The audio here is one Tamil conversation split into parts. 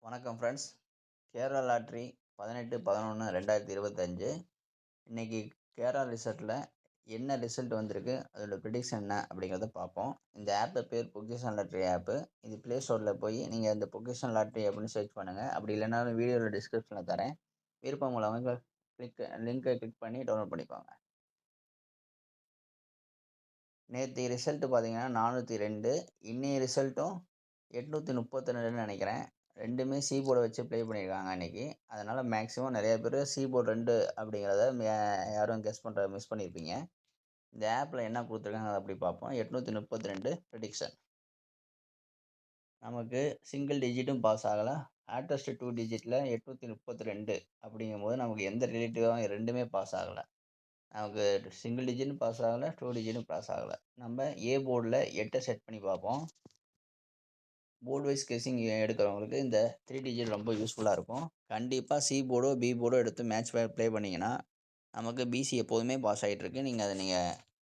வணக்கம் ஃப்ரெண்ட்ஸ். கேரளா லாட்ரி 18/11/2025 இன்னைக்கு கேரளா ரிசல்ட்டில் என்ன ரிசல்ட் வந்திருக்கு, அதோட ப்ரிடிக்ஷன் என்ன அப்படிங்கிறத பார்ப்போம். இந்த ஆப்பு பேர் பொக்கிஷன் லாட்ரி ஆப்பு. இது ப்ளே ஸ்டோரில் போய் நீங்கள் இந்த பொக்கிஷன் லாட்ரி அப்படின்னு சர்ச் பண்ணுங்கள். அப்படி இல்லைனாலும் வீடியோவில் டிஸ்கிரிப்ஷனில் தரேன். விருப்பம் உள்ளவங்க லிங்கை கிளிக் பண்ணி டவுன்லோட் பண்ணிக்கோங்க. நேற்று ரிசல்ட்டு பார்த்தீங்கன்னா 402, இன்னைய ரிசல்ட்டும் 832 நினைக்கிறேன். ரெண்டுமே சி போர்டை வச்சு ப்ளே பண்ணியிருக்காங்க அன்றைக்கி. அதனால் மேக்ஸிமம் நிறைய பேர் சி போர்டு 2 அப்படிங்கிறத யாரும் கெஸ் பண்ணுற மிஸ் பண்ணியிருப்பீங்க. இந்த ஆப்பில் என்ன கொடுத்துருக்காங்க அதை அப்படி பார்ப்போம். 832 ப்ரிடிக்ஷன். நமக்கு சிங்கிள் டிஜிட்டும் பாஸ் ஆகலை. ஆட்டஸ்ட் 2 டிஜிட்டில் 832 அப்படிங்கும்போது நமக்கு எந்த ரிலேட்டிவாகவும் ரெண்டுமே பாஸ் ஆகலை. நமக்கு சிங்கிள் டிஜிட்டும் பாஸ் ஆகலை, 2 டிஜிட்டும் பாஸ் ஆகலை. நம்ம ஏ போர்டில் 8 செட் பண்ணி பார்ப்போம். போர்டு வைஸ் கெஸ்ஸிங் எடுக்கிறவங்களுக்கு இந்த 3 டிஜிட் ரொம்ப யூஸ்ஃபுல்லாக இருக்கும். கண்டிப்பாக சி போர்டோ பி போர்டோ எடுத்து மேட்ச் ப்ளே பண்ணிங்கன்னா நமக்கு பிசி எப்போதுமே பாஸ் ஆகிட்டுருக்கு. நீங்கள்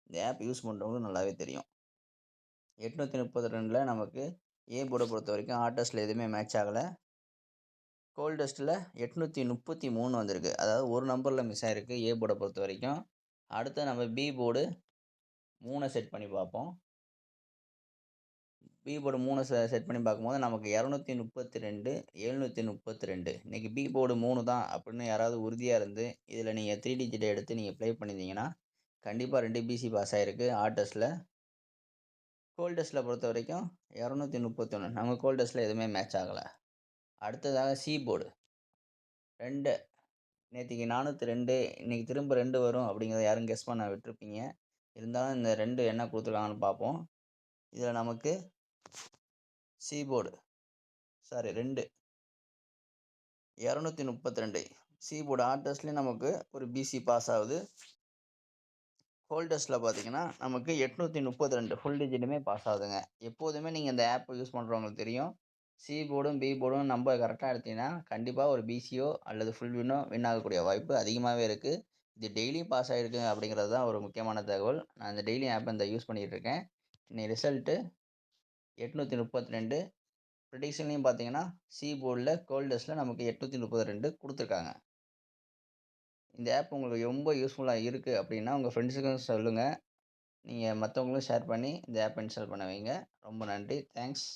இந்த ஆப் யூஸ் பண்ணுறவங்களுக்கு நல்லாவே தெரியும். 832 நமக்கு ஏ போர்டை பொறுத்த வரைக்கும் ஆர்டஸ்ட்டில் எதுவுமே மேட்ச் ஆகலை. கோல்டஸ்ட்டில் 833 வந்திருக்கு. அதாவது ஒரு நம்பரில் மிஸ் ஆகிருக்கு ஏ போர்டை பொறுத்த வரைக்கும். அடுத்து நம்ம பி போர்டு 3 செட் பண்ணி பார்ப்போம். பி போர்டு 3 செட் பண்ணி பார்க்கும்போது நமக்கு 232, 732. இன்றைக்கி பி போர்டு 3 தான் அப்படின்னு யாராவது உறுதியாக இருந்து இதில் நீங்கள் 3 டிஜிட்டை எடுத்து நீங்கள் ப்ளே பண்ணியிருந்தீங்கன்னா கண்டிப்பாக 2 பிசி பாஸ் ஆகிருக்கு ஆர்டஸ்ட்டில். கோல்டஸ்ட்டில் பொறுத்த வரைக்கும் 231. நம்ம கோல்டஸ்ட்டில் எதுவுமே மேட்ச் ஆகலை. அடுத்ததாக சி போர்டு 2. நேற்றுக்கு 402, இன்றைக்கி திரும்ப 2 வரும் அப்படிங்கிறத யாரும் கெஸ் பண்ண விட்டுருப்பீங்க. இருந்தாலும் இந்த 2 என்ன கொடுத்துருக்காங்கன்னு பார்ப்போம். இதில் நமக்கு சி போர்டு 2 232. சி போர்டு ஆர்டஸ்ட்லேயும் நமக்கு ஒரு பிசி பாஸ் ஆகுது. கோல்டஸ்ட்டில் பார்த்தீங்கன்னா நமக்கு 832 ஃபுல் டிஜிட்டுமே பாஸ் ஆகுதுங்க. எப்போதுமே நீங்கள் இந்த ஆப் யூஸ் பண்ணுறவங்களுக்கு தெரியும். சி போர்டும் பி போர்டும் நம்ம கரெக்டாக எடுத்தீங்கன்னா கண்டிப்பாக ஒரு பிசியோ அல்லது ஃபுல் வின் ஆகக்கூடிய வாய்ப்பு அதிகமாகவே இருக்குது. இது டெய்லியும் பாஸ் ஆகிருக்கு அப்படிங்கிறது தான் ஒரு முக்கியமான தகவல். நான் இந்த டெய்லி ஆப்பை யூஸ் இருக்கேன். இன்னைக்கு ரிசல்ட்டு 832. ப்ரிடிக்ஷன்லையும் பார்த்தீங்கன்னா சி போர்டில் கோல்டஸ்ட்டில் நமக்கு 832 கொடுத்துருக்காங்க. இந்த ஆப் உங்களுக்கு ரொம்ப யூஸ்ஃபுல்லாக இருக்குது அப்படின்னா உங்கள் ஃப்ரெண்ட்ஸுக்கும் சொல்லுங்கள். நீங்கள் மற்றவங்களும் ஷேர் பண்ணி இந்த ஆப்பை இன்ஸ்டால் பண்ண வைங்க. ரொம்ப நன்றி. தேங்க்ஸ்.